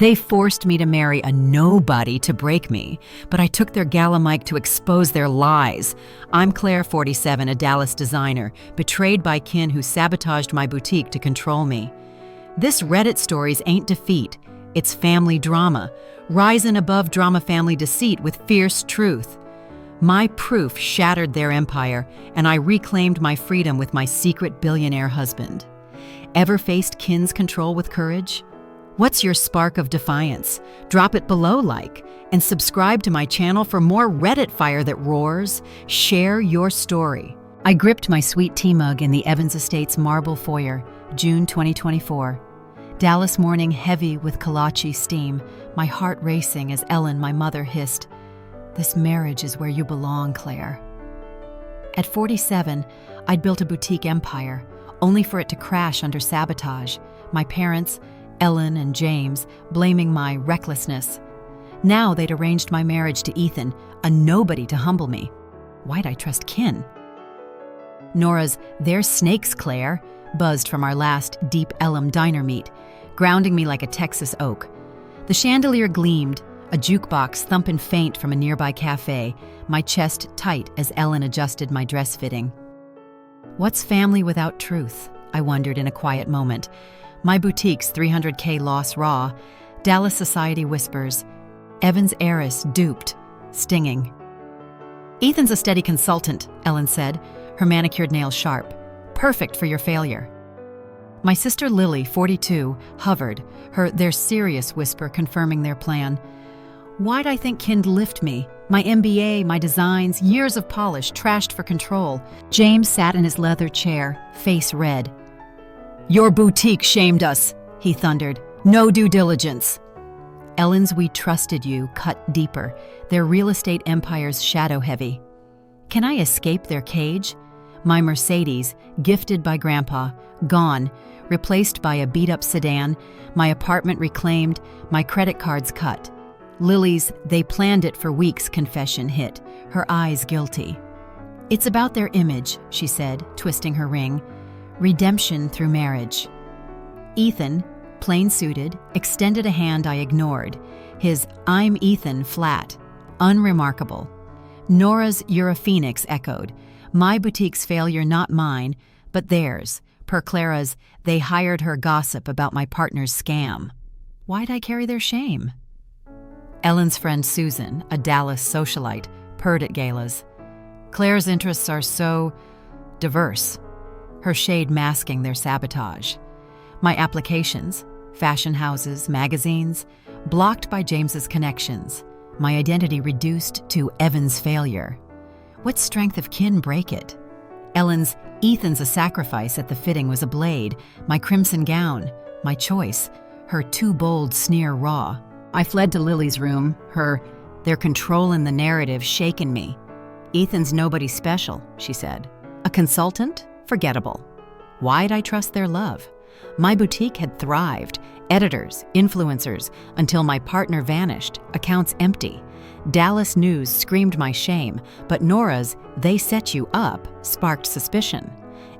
They forced me to marry a nobody to break me, but I took their gala mic to expose their lies. I'm Claire, 47, a Dallas designer, betrayed by kin who sabotaged my boutique to control me. This Reddit stories ain't defeat, it's family drama, rising above drama family deceit with fierce truth. My proof shattered their empire, and I reclaimed my freedom with my secret billionaire husband. Ever faced kin's control with courage? What's your spark of defiance? Drop it below, and subscribe to my channel for more Reddit fire that roars. Share your story. I gripped my sweet tea mug in the Evans Estates marble foyer, June 2024. Dallas morning heavy with kolache steam, my heart racing as Ellen, my mother, hissed, "This marriage is where you belong, Claire." At 47, I'd built a boutique empire, only for it to crash under sabotage. My parents, Ellen and James, blaming my recklessness. Now they'd arranged my marriage to Ethan, a nobody to humble me. Why'd I trust kin? Nora's "They're snakes, Claire," buzzed from our last Deep Ellum diner meet, grounding me like a Texas oak. The chandelier gleamed, a jukebox thumping faint from a nearby cafe, my chest tight as Ellen adjusted my dress fitting. What's family without truth? I wondered in a quiet moment. My boutique's 300K loss raw. Dallas society whispers. Evans heiress duped, stinging. "Ethan's a steady consultant," Ellen said, her manicured nails sharp. "Perfect for your failure." My sister Lily, 42, hovered, their serious whisper confirming their plan. Why'd I think kin'd lift me? My MBA, my designs, years of polish, trashed for control. James sat in his leather chair, face red. "Your boutique shamed us," he thundered. "No due diligence." Ellen's "we trusted you" cut deeper, their real estate empires shadow-heavy. Can I escape their cage? My Mercedes, gifted by Grandpa, gone, replaced by a beat-up sedan, my apartment reclaimed, my credit cards cut. Lily's "they planned it for weeks" confession hit, her eyes guilty. "It's about their image," she said, twisting her ring. "Redemption through marriage." Ethan, plain-suited, extended a hand I ignored, his "I'm Ethan" flat, unremarkable. Nora's "You're a phoenix" echoed, my boutique's failure not mine, but theirs, per Clara's "they hired her" gossip about my partner's scam. Why'd I carry their shame? Ellen's friend Susan, a Dallas socialite, purred at galas. Claire's interests are so diverse, her shade masking their sabotage. My applications, fashion houses, magazines, blocked by James's connections, my identity reduced to Evan's failure. What strength of kin break it? Ellen's "Ethan's a sacrifice" at the fitting was a blade, my crimson gown, my choice, her too bold sneer raw. I fled to Lily's room, "They're controlling the narrative" shaken me. "Ethan's nobody special," she said. "A consultant? Forgettable." Why'd I trust their love? My boutique had thrived, editors, influencers, until my partner vanished, accounts empty. Dallas news screamed my shame, but Nora's "they set you up" sparked suspicion.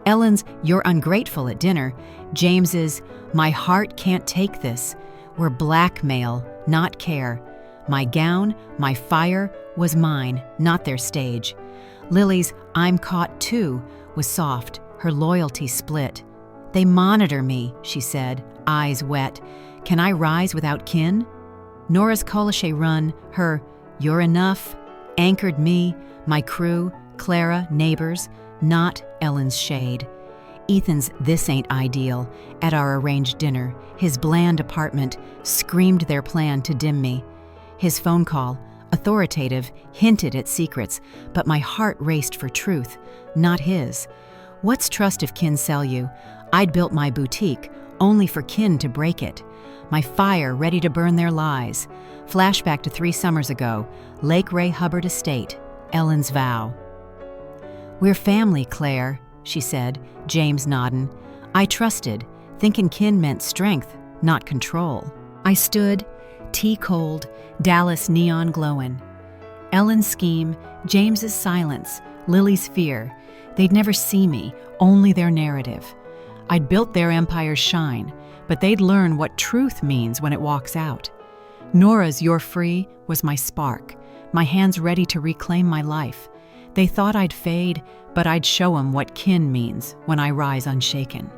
Ellen's "you're ungrateful" at dinner, James's "my heart can't take this" were blackmail, not care. My gown, my fire, was mine, not their stage. Lily's "I'm caught too" was soft, her loyalty split. "They monitor me," she said, eyes wet. "Can I rise without kin?" Nora's Colachet run, her "you're enough," anchored me, my crew, Clara, neighbors, not Ellen's shade. Ethan's "this ain't ideal" at our arranged dinner, his bland apartment, screamed their plan to dim me. His phone call, authoritative, hinted at secrets, but my heart raced for truth, not his. What's trust if kin sell you? I'd built my boutique, only for kin to break it. My fire ready to burn their lies. Flashback to 3 summers ago, Lake Ray Hubbard Estate, Ellen's vow. "We're family, Claire," she said, James nodding. I trusted, thinking kin meant strength, not control. I stood, tea cold, Dallas neon glowing. Ellen's scheme, James's silence, Lily's fear. They'd never see me, only their narrative. I'd built their empire's shine, but they'd learn what truth means when it walks out. Nora's "You're free" was my spark, my hands ready to reclaim my life. They thought I'd fade, but I'd show 'em what kin means when I rise unshaken.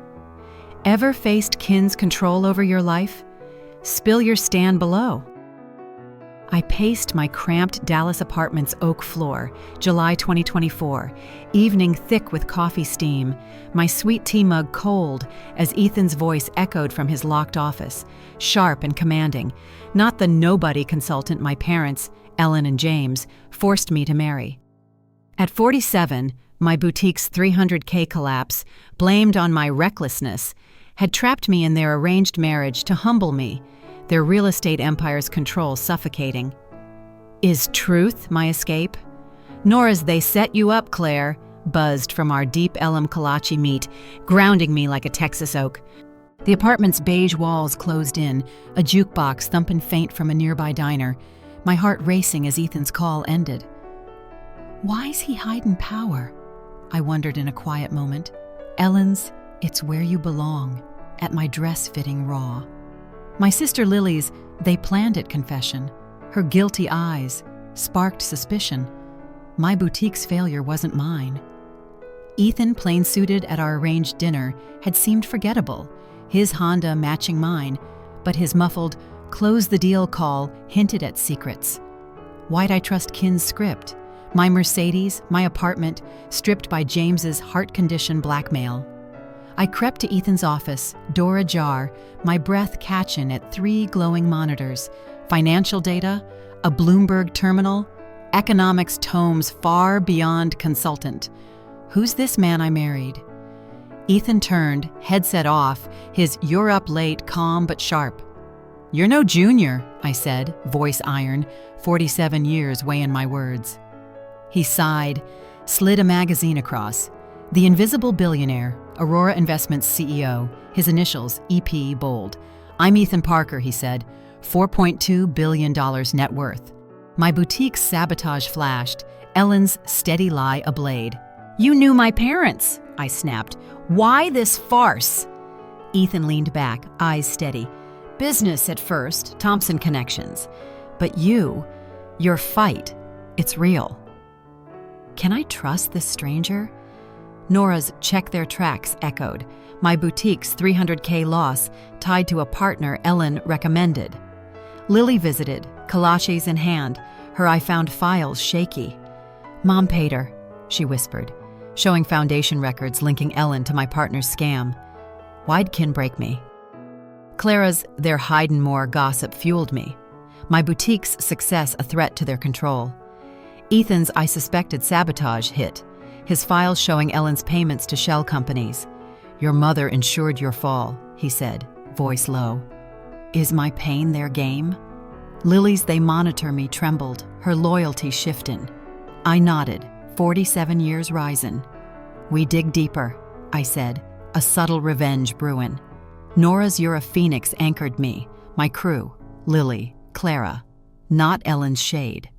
Ever faced kin's control over your life? Spill your stand below. I paced my cramped Dallas apartment's oak floor, July 2024, evening thick with coffee steam, my sweet tea mug cold as Ethan's voice echoed from his locked office, sharp and commanding, not the nobody consultant my parents, Ellen and James, forced me to marry. At 47, my boutique's $300K collapse, blamed on my recklessness, had trapped me in their arranged marriage to humble me, their real estate empire's control suffocating. Is truth my escape? Nora's "They set you up, Claire," buzzed from our deep Elam kolache meat, grounding me like a Texas oak. The apartment's beige walls closed in, a jukebox thumping faint from a nearby diner, my heart racing as Ethan's call ended. Why's he hiding power? I wondered in a quiet moment. Ellen's "It's where you belong," at my dress-fitting raw. My sister Lily's "They planned it" confession, her guilty eyes, sparked suspicion. My boutique's failure wasn't mine. Ethan, plain-suited at our arranged dinner, had seemed forgettable, his Honda matching mine, but his muffled "close the deal" call hinted at secrets. Why'd I trust kin's script? My Mercedes, my apartment, stripped by James's heart-conditioned blackmail. I crept to Ethan's office, door ajar, my breath catching at 3 glowing monitors, financial data, a Bloomberg terminal, economics tomes far beyond consultant. Who's this man I married? Ethan turned, headset off, his "You're up late" calm but sharp. "You're no junior," I said, voice iron, 47 years weighing my words. He sighed, slid a magazine across. The Invisible Billionaire, Aurora Investments CEO, his initials EP bold. "I'm Ethan Parker," he said, $4.2 billion net worth. My boutique's sabotage flashed, Ellen's steady lie ablade. "You knew my parents," I snapped. "Why this farce?" Ethan leaned back, eyes steady. "Business at first, Thompson connections. But your fight, it's real." Can I trust this stranger? Nora's "Check their tracks" echoed, my boutique's $300K loss tied to a partner Ellen recommended. Lily visited, kolaches in hand, her "I found files" shaky. "Mom paid her," she whispered, showing foundation records linking Ellen to my partner's scam. Why'd kin break me? Clara's "They're hidin' more" gossip fueled me, my boutique's success a threat to their control. Ethan's "I suspected sabotage" hit, his files showing Ellen's payments to shell companies. "Your mother insured your fall," he said, voice low. Is my pain their game? Lily's "They monitor me" trembled, her loyalty shiftin'. I nodded, 47 years risin'. "We dig deeper," I said, a subtle revenge brewin'. Nora's "You're a Phoenix" anchored me, my crew, Lily, Clara, not Ellen's shade.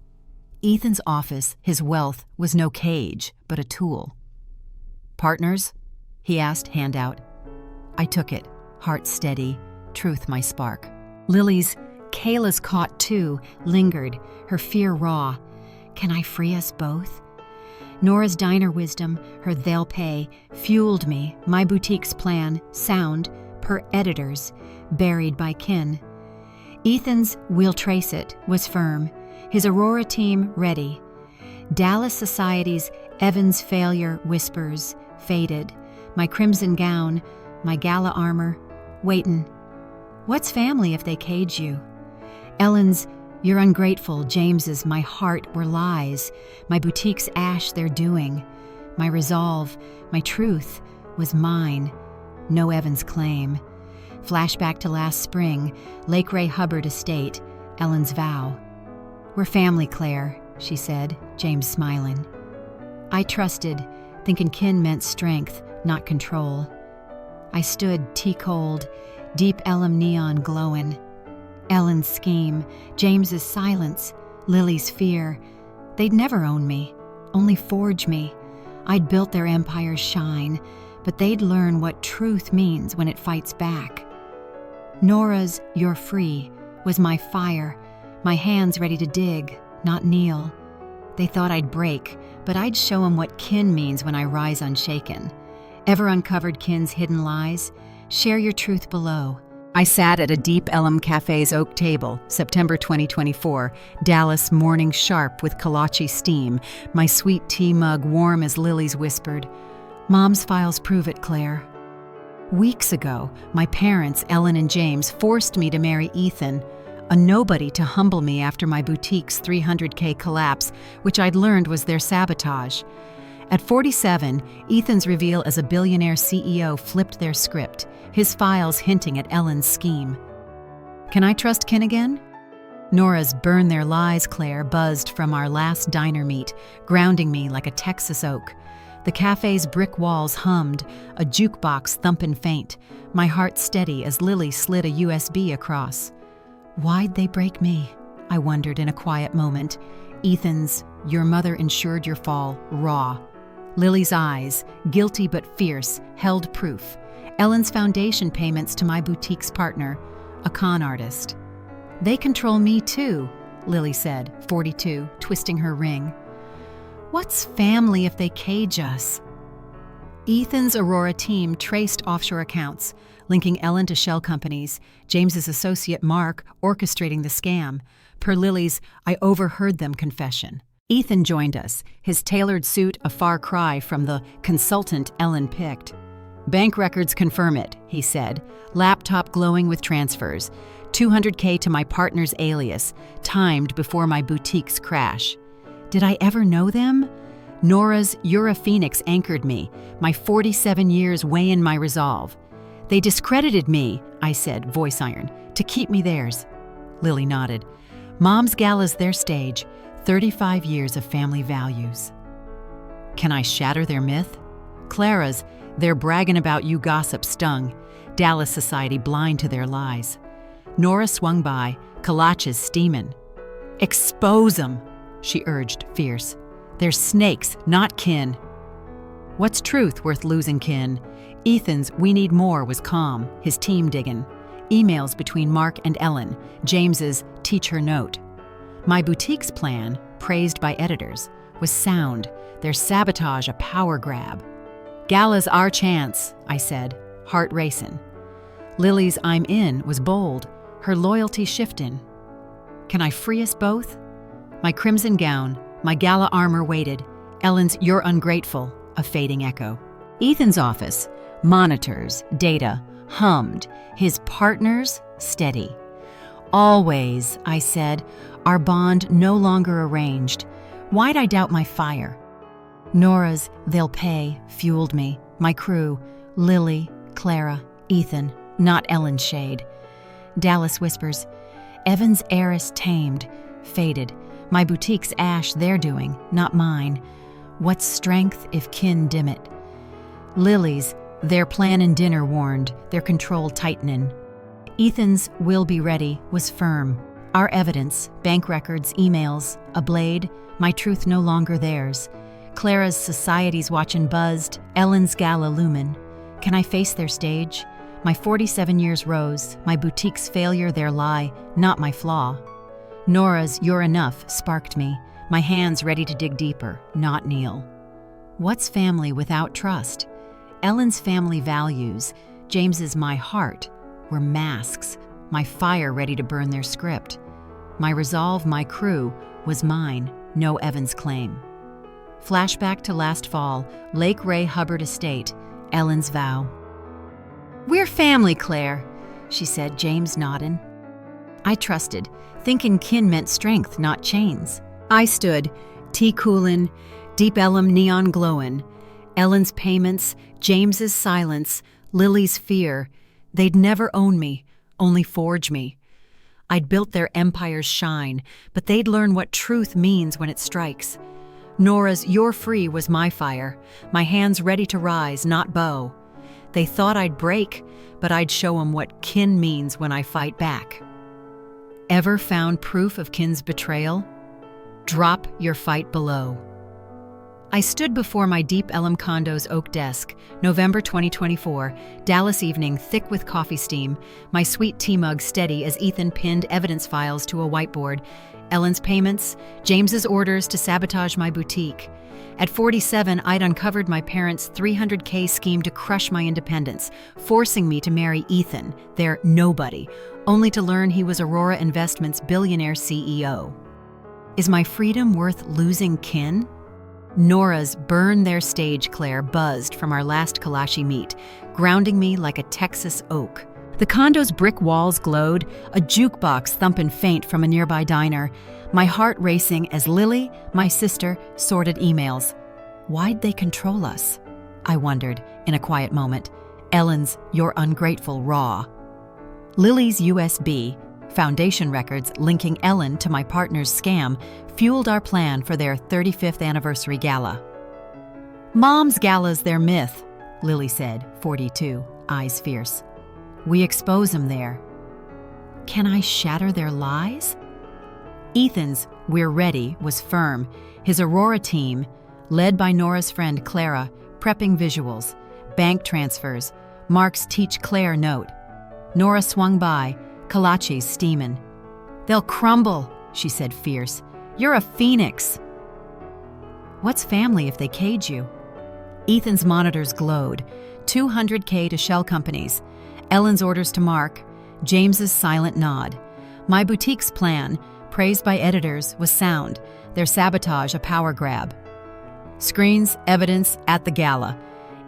Ethan's office, his wealth, was no cage, but a tool. "Partners?" he asked, hand out. I took it, heart steady, truth my spark. Lily's "Kayla's caught too" lingered, her fear raw. Can I free us both? Nora's diner wisdom, her "They'll pay," fueled me, my boutique's plan, sound, per editors, buried by kin. Ethan's "We'll trace it" was firm, his Aurora team ready. Dallas society's Evans failure whispers faded, my crimson gown, my gala armor, waitin'. What's family if they cage you? Ellen's "You're ungrateful," James's "My heart" were lies, my boutique's ash their doing. My resolve, my truth, was mine, no Evans claim. Flashback to last spring, Lake Ray Hubbard estate, Ellen's vow. "We're family, Claire," she said, James smiling. I trusted, thinking kin meant strength, not control. I stood tea-cold, deep Elam neon glowing. Ellen's scheme, James's silence, Lily's fear. They'd never own me, only forge me. I'd built their empire's shine, but they'd learn what truth means when it fights back. Nora's "you're free" was my fire, my hands ready to dig, not kneel. They thought I'd break, but I'd show 'em what kin means when I rise unshaken. Ever uncovered kin's hidden lies? Share your truth below. I sat at a Deep Ellum Cafe's oak table, September 2024, Dallas morning sharp with kolache steam, my sweet tea mug warm as Lily's whispered, "Mom's files prove it, Claire." Weeks ago, my parents, Ellen and James, forced me to marry Ethan, a nobody to humble me after my boutique's $300K collapse, which I'd learned was their sabotage. At 47, Ethan's reveal as a billionaire CEO flipped their script, his files hinting at Ellen's scheme. Can I trust kin again? Nora's "burn their lies, Claire" buzzed from our last diner meet, grounding me like a Texas oak. The cafe's brick walls hummed, a jukebox thumping faint, my heart steady as Lily slid a USB across. Why'd they break me? I wondered in a quiet moment. Ethan's "your mother ensured your fall" raw. Lily's eyes, guilty but fierce, held proof. Ellen's foundation payments to my boutique's partner, a con artist. They control me too, Lily said, 42, twisting her ring. What's family if they cage us? Ethan's Aurora team traced offshore accounts, linking Ellen to shell companies, James's associate Mark orchestrating the scam, per Lily's "I overheard them" confession. Ethan joined us, his tailored suit a far cry from the consultant Ellen picked. "Bank records confirm it," he said, laptop glowing with transfers, $200K to my partner's alias, timed before my boutique's crash. Did I ever know them? Nora's "You're a Phoenix" anchored me, my 47 years weigh in my resolve. They discredited me, I said, voice iron, to keep me theirs. Lily nodded. Mom's Gala's their stage, 35 years of family values. Can I shatter their myth? Clara's "they're bragging about you" gossip stung, Dallas society blind to their lies. Nora swung by, kolaches steamin'. Expose 'em, she urged, fierce. They're snakes, not kin. What's truth worth losing, kin? Ethan's "we need more" was calm, his team diggin'. Emails between Mark and Ellen, James's "teach her note." My boutique's plan, praised by editors, was sound, their sabotage a power grab. Gala's our chance, I said, heart racin'. Lily's "I'm in" was bold, her loyalty shiftin'. Can I free us both? My crimson gown, my gala armor waited, Ellen's "you're ungrateful," a fading echo. Ethan's office, monitors, data, hummed, his partners steady. Always, I said, our bond no longer arranged. Why'd I doubt my fire? Nora's "they'll pay" fueled me, my crew, Lily, Clara, Ethan, not Ellen's shade. Dallas whispers, Evan's heiress tamed, faded, my boutique's ash their doing, not mine. What's strength if kin dim it? Lily's "their plan and dinner" warned, their control tightenin'. Ethan's "will be ready" was firm. Our evidence, bank records, emails, a blade, my truth no longer theirs. Clara's society's watchin' buzzed, Ellen's Gala lumen. Can I face their stage? My 47 years rose, my boutique's failure their lie, not my flaw. Nora's "you're enough" sparked me, my hands ready to dig deeper, not kneel. What's family without trust? Ellen's family values, James's "my heart," were masks, my fire ready to burn their script. My resolve, my crew, was mine, no Evan's claim. Flashback to last fall, Lake Ray Hubbard Estate, Ellen's vow. We're family, Claire, she said, James nodding. I trusted, thinking kin meant strength, not chains. I stood, tea coolin', Deep Ellum neon glowin', Ellen's payments, James's silence, Lily's fear. They'd never own me, only forge me. I'd built their empire's shine, but they'd learn what truth means when it strikes. Nora's "you're free" was my fire, my hands ready to rise, not bow. They thought I'd break, but I'd show 'em what kin means when I fight back. Ever found proof of kin's betrayal? Drop your fight below. I stood before my Deep Ellum condo's oak desk, November 2024, Dallas evening thick with coffee steam, my sweet tea mug steady as Ethan pinned evidence files to a whiteboard, Ellen's payments, James's orders to sabotage my boutique. At 47, I'd uncovered my parents' $300K scheme to crush my independence, forcing me to marry Ethan, their nobody, only to learn he was Aurora Investments' billionaire CEO. Is my freedom worth losing kin? Nora's "Burn Their Stage, Claire" buzzed from our last Kalashi meet, grounding me like a Texas oak. The condo's brick walls glowed, a jukebox thumping faint from a nearby diner, my heart racing as Lily, my sister, sorted emails. Why'd they control us? I wondered, in a quiet moment. Ellen's "You're ungrateful" raw. Lily's USB, foundation records linking Ellen to my partner's scam, fueled our plan for their 35th anniversary gala. "Mom's gala's their myth," Lily said, 42, eyes fierce. "We expose them there." Can I shatter their lies? Ethan's "We're ready" was firm, his Aurora team, led by Nora's friend Clara, prepping visuals, bank transfers, Mark's "Teach Claire" note. Nora swung by, kolaches steamin'. "They'll crumble," she said fierce. "You're a phoenix." What's family if they cage you? Ethan's monitors glowed, 200K to shell companies, Ellen's orders to Mark, James's silent nod. My boutique's plan, praised by editors, was sound, their sabotage a power grab. "Screens, evidence, at the gala,"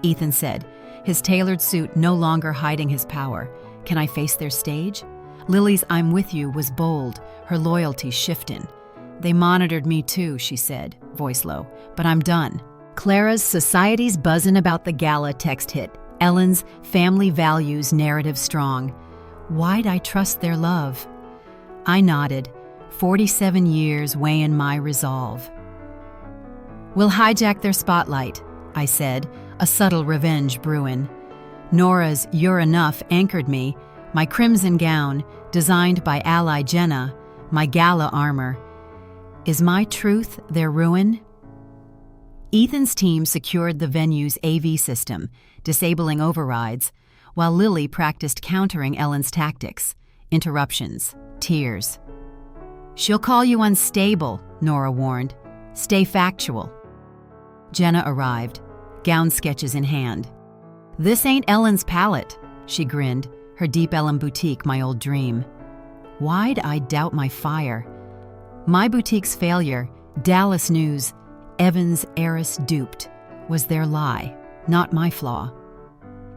Ethan said, his tailored suit no longer hiding his power. Can I face their stage? Lily's "I'm with you" was bold, her loyalty shiftin'. "They monitored me too," she said, voice low, "but I'm done." Clara's "Society's buzzin' about the gala" text hit, Ellen's "Family values" narrative strong. Why'd I trust their love? I nodded, 47 years weighing my resolve. "We'll hijack their spotlight," I said, a subtle revenge brewin'. Nora's "You're enough" anchored me, my crimson gown, designed by ally Jenna, my gala armor. Is my truth their ruin? Ethan's team secured the venue's AV system, disabling overrides, while Lily practiced countering Ellen's tactics, interruptions, tears. "She'll call you unstable," Nora warned. "Stay factual." Jenna arrived, gown sketches in hand. "This ain't Ellen's palette," she grinned, her Deep Ellum boutique my old dream. Why'd I doubt my fire? My boutique's failure, Dallas news, Evan's heiress duped, was their lie, not my flaw.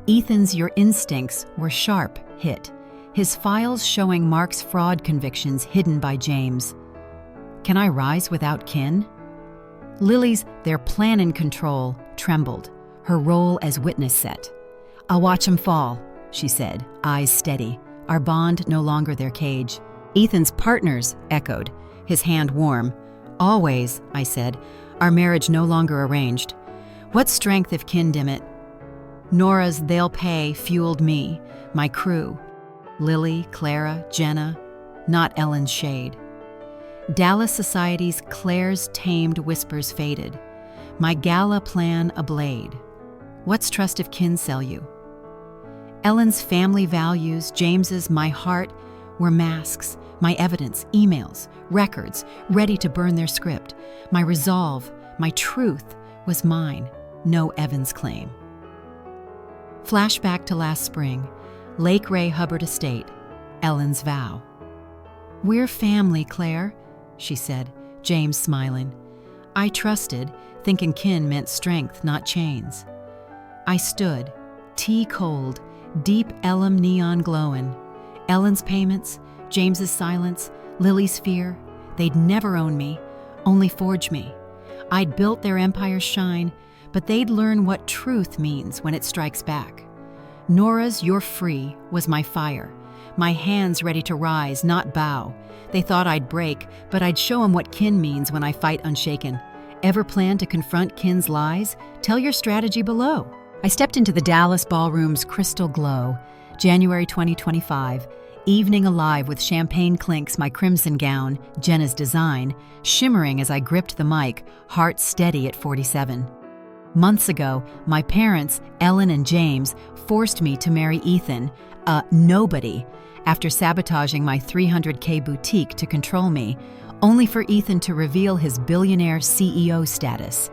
Ethan's "Your instincts were sharp" hit, his files showing Mark's fraud convictions hidden by James. Can I rise without kin? Lily's "Their plan and control" trembled, her role as witness set. "I'll watch 'em fall," she said, eyes steady, our bond no longer their cage. Ethan's "partners" echoed, his hand warm. "Always," I said, our marriage no longer arranged. What strength if kin dim it? Nora's "They'll pay" fueled me, my crew. Lily, Clara, Jenna, not Ellen's shade. Dallas Society's "Claire's tamed whispers" faded, my gala plan ablade. What's trust if kin sell you? Ellen's "Family values," James's "My heart" were masks, my evidence, emails, records, ready to burn their script. My resolve, my truth was mine, no Evans claim. Flashback to last spring, Lake Ray Hubbard Estate, Ellen's vow. "We're family, Claire," she said, James smiling. I trusted, thinking kin meant strength, not chains. I stood, tea cold, Deep Ellum neon glowing. Ellen's payments, James's silence, Lily's fear. They'd never own me, only forge me. I'd built their empire's shine, but they'd learn what truth means when it strikes back. Nora's "You're free" was my fire, my hands ready to rise, not bow. They thought I'd break, but I'd show 'em what kin means when I fight unshaken. Ever plan to confront kin's lies? Tell your strategy below. I stepped into the Dallas Ballroom's crystal glow, January 2025, evening alive with champagne clinks, my crimson gown, Jenna's design, shimmering as I gripped the mic, heart steady at 47. Months ago, my parents, Ellen and James, forced me to marry Ethan, a nobody, after sabotaging my $300K boutique to control me, only for Ethan to reveal his billionaire CEO status.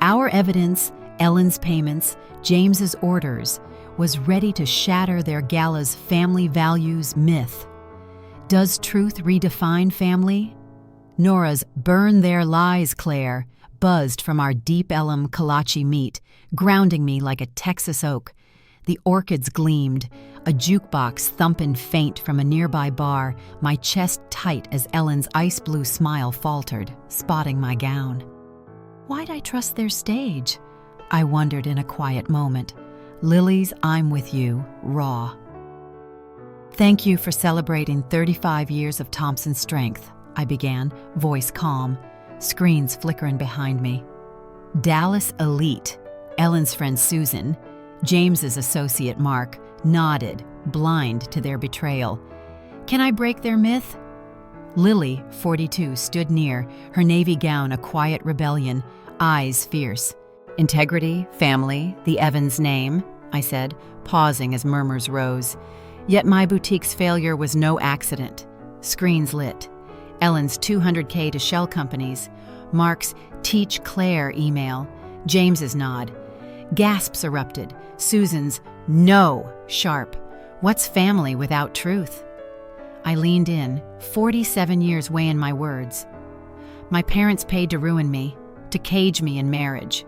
Our evidence, Ellen's payments, James's orders, was ready to shatter their gala's family values myth. Does truth redefine family? Nora's "burn their lies, Claire," buzzed from our deep elm kolache meat, grounding me like a Texas oak. The orchids gleamed, a jukebox thumping faint from a nearby bar, my chest tight as Ellen's ice blue smile faltered, spotting my gown. Why'd I trust their stage? I wondered in a quiet moment. Lily's "I'm With You," raw. Thank you for celebrating 35 years of Thompson strength, I began, voice calm, screens flickering behind me. Dallas Elite, Ellen's friend Susan, James's associate Mark, nodded, blind to their betrayal. Can I break their myth? Lily, 42, stood near, her navy gown a quiet rebellion, eyes fierce. Integrity, family, the Evans name, I said, pausing as murmurs rose. Yet my boutique's failure was no accident. Screens lit. Ellen's $200K to shell companies. Mark's "Teach Claire" email. James's nod. Gasps erupted. Susan's "No" sharp. What's family without truth? I leaned in, 47 years weighing my words. My parents paid to ruin me, to cage me in marriage.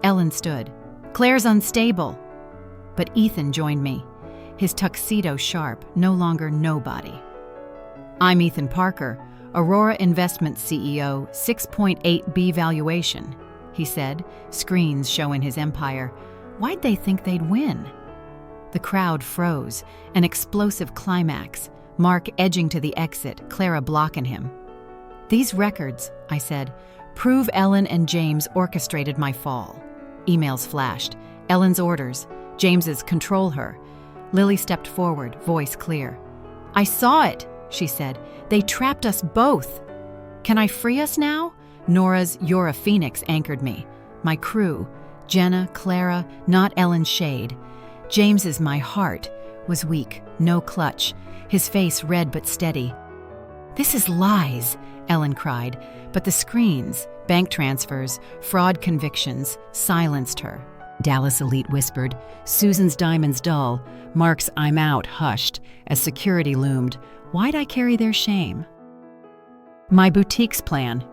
Ellen stood. Claire's unstable. But Ethan joined me, his tuxedo sharp, no longer nobody. I'm Ethan Parker, Aurora Investments CEO, 6.8B valuation, he said, screens showing his empire. Why'd they think they'd win? The crowd froze, an explosive climax, Mark edging to the exit, Clara blocking him. These records, I said, prove Ellen and James orchestrated my fall. Emails flashed. Ellen's orders. James's "control her." Lily stepped forward, voice clear. I saw it, she said. They trapped us both. Can I free us now? Nora's "You're a Phoenix" anchored me. My crew, Jenna, Clara, not Ellen's shade. James's "My heart" was weak, no clutch, his face red but steady. This is lies, Ellen cried, but the screens, bank transfers, fraud convictions, silenced her. Dallas Elite whispered, Susan's diamonds dull, Mark's "I'm out" hushed, as security loomed. Why'd I carry their shame? My boutique's plan,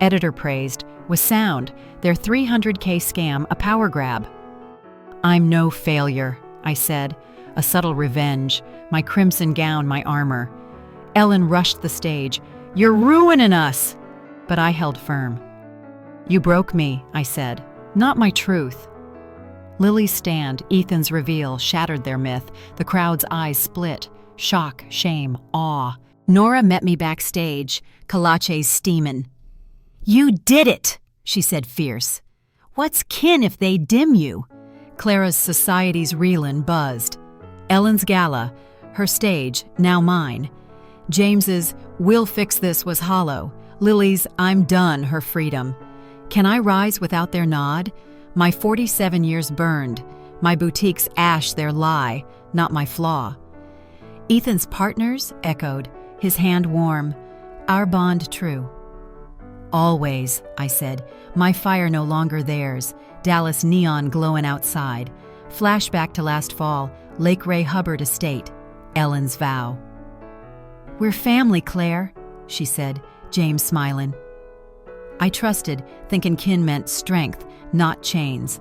editor praised, was sound, their $300K scam a power grab. I'm no failure, I said, a subtle revenge, my crimson gown my armor. Ellen rushed the stage. You're ruining us! But I held firm. You broke me, I said, not my truth. Lily's stand, Ethan's reveal, shattered their myth. The crowd's eyes split. Shock, shame, awe. Nora met me backstage, kolaches steamin'. You did it, she said fierce. What's kin if they dim you? Clara's "Society's reelin'" buzzed. Ellen's gala, her stage, now mine. James's "We'll fix this" was hollow. Lily's "I'm done" her freedom. Can I rise without their nod? My 47 years burned. My boutique's ash their lie, not my flaw. Ethan's partners echoed, his hand warm. Our bond true. Always, I said, my fire no longer theirs. Dallas neon glowing outside. Flashback to last fall, Lake Ray Hubbard estate. Ellen's vow. We're family, Claire, she said, James smiling. I trusted, thinking kin meant strength, not chains.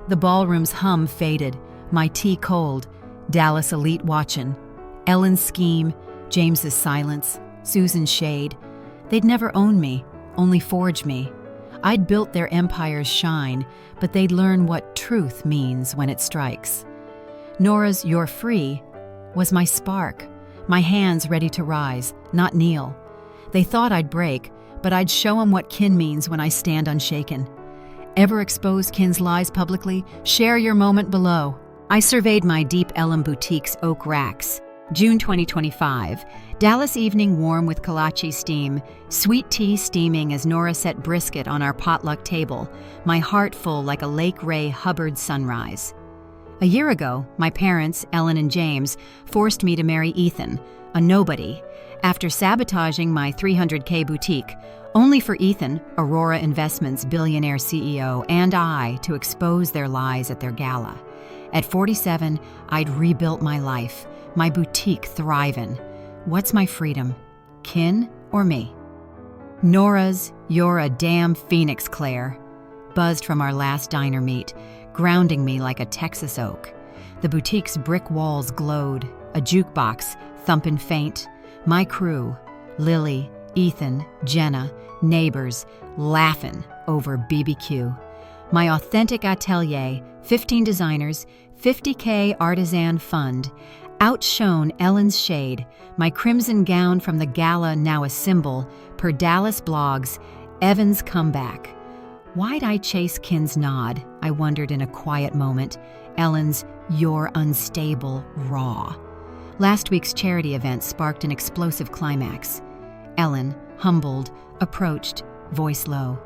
The ballroom's hum faded, my tea cold, Dallas Elite watching. Ellen's scheme, James's silence, Susan's shade. They'd never own me, only forge me. I'd built their empire's shine, but they'd learn what truth means when it strikes. Nora's "You're free" was my spark, my hands ready to rise, not kneel. They thought I'd break, but I'd show 'em what kin means when I stand unshaken. Ever expose kin's lies publicly? Share your moment below. I surveyed my deep Ellum boutique's oak racks. June 2025. Dallas evening warm with kolache steam, sweet tea steaming as Nora set brisket on our potluck table, my heart full like a Lake Ray Hubbard sunrise. A year ago, my parents, Ellen and James, forced me to marry Ethan, a nobody, after sabotaging my $300K boutique, only for Ethan, Aurora Investments billionaire CEO, and I to expose their lies at their gala. At 47, I'd rebuilt my life, my boutique thriving. What's my freedom? Kin or me? Nora's "You're a damn phoenix, Claire," buzzed from our last diner meet, grounding me like a Texas oak. The boutique's brick walls glowed, a jukebox thumping faint. My crew, Lily, Ethan, Jenna, neighbors, laughing over BBQ. My authentic atelier, 15 designers, $50K artisan fund, outshone Ellen's shade, my crimson gown from the gala now a symbol, per Dallas blogs, Evan's comeback. Why'd I chase Kin's nod? I wondered in a quiet moment. Ellen's "You're unstable" raw. Last week's charity event sparked an explosive climax. Ellen, humbled, approached, voice low.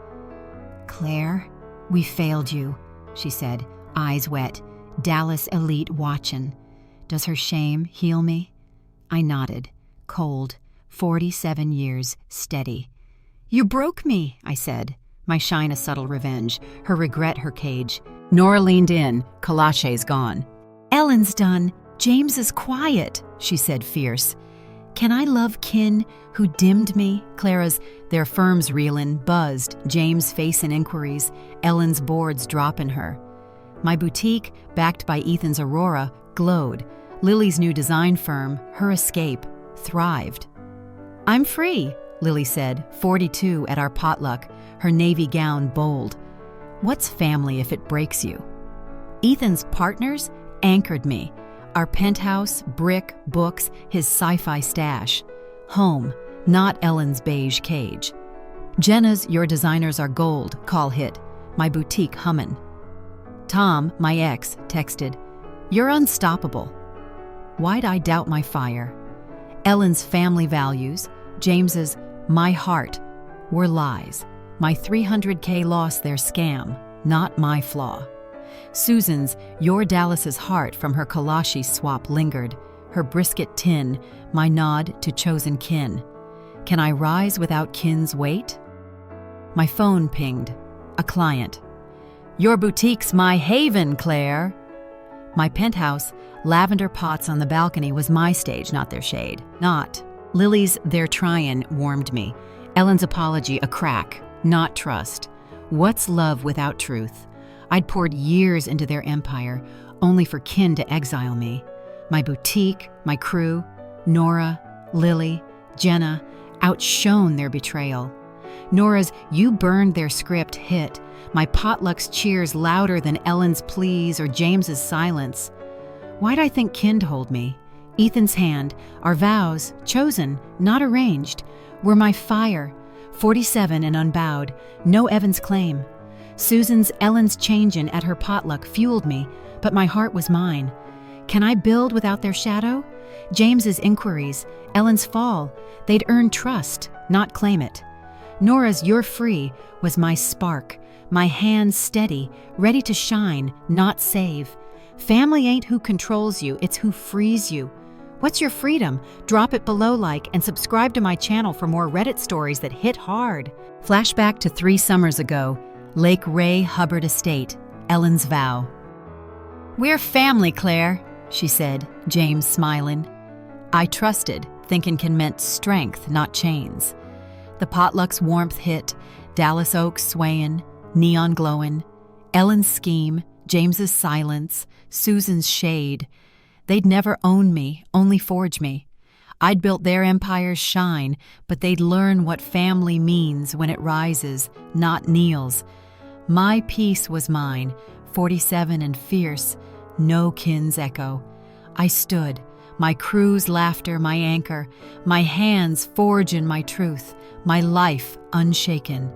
"Claire, we failed you," she said, eyes wet, Dallas elite watchin'. Does her shame heal me? I nodded, cold, 47 years, steady. "You broke me," I said, my shine a subtle revenge, her regret her cage. Nora leaned in, kolache's gone. "Ellen's done. James is quiet," she said fierce. "Can I love Kin who dimmed me?" Clara's "their firm's reelin'" buzzed, James facing inquiries, Ellen's boards dropping her. My boutique, backed by Ethan's Aurora, glowed. Lily's new design firm, her escape, thrived. "I'm free," Lily said, 42 at our potluck, her navy gown bold. What's family if it breaks you? Ethan's partners anchored me. Our penthouse, brick, books, his sci-fi stash. Home, not Ellen's beige cage. Jenna's "Your designers are gold" call hit, my boutique hummin'. Tom, my ex, texted, "You're unstoppable." Why'd I doubt my fire? Ellen's family values, James's "my heart" were lies. My $300K loss their scam, not my flaw. Susan's "Your Dallas's heart" from her kolache swap lingered, her brisket tin, my nod to chosen kin. Can I rise without Kin's weight? My phone pinged. A client. "Your boutique's my haven, Claire." My penthouse, lavender pots on the balcony, was my stage, not their shade. Not. Lily's "they're tryin'" warmed me. Ellen's apology a crack, not trust. What's love without truth? I'd poured years into their empire, only for Kin to exile me. My boutique, my crew, Nora, Lily, Jenna, outshone their betrayal. Nora's "you burned their script" hit, my potluck's cheers louder than Ellen's pleas or James's silence. Why'd I think Kin hold me? Ethan's hand, our vows, chosen, not arranged, were my fire, 47 and unbowed, no Evan's claim. Susan's "Ellen's changin'" at her potluck fueled me, but my heart was mine. Can I build without their shadow? James's inquiries, Ellen's fall, they'd earn trust, not claim it. Nora's "you're free" was my spark, my hands steady, ready to shine, not save. Family ain't who controls you, it's who frees you. What's your freedom? Drop it below, like, and subscribe to my channel for more Reddit stories that hit hard. Flashback to 3 summers ago, Lake Ray Hubbard Estate, Ellen's vow. "We're family, Claire," she said, James smiling. I trusted, thinking Kin meant strength, not chains. The potluck's warmth hit, Dallas oaks swaying, neon glowing, Ellen's scheme, James's silence, Susan's shade. They'd never own me, only forge me. I'd built their empire's shine, but they'd learn what family means when it rises, not kneels. My peace was mine, 47 and fierce, no Kin's echo. I stood, my crew's laughter my anchor, my hands forging my truth, my life unshaken.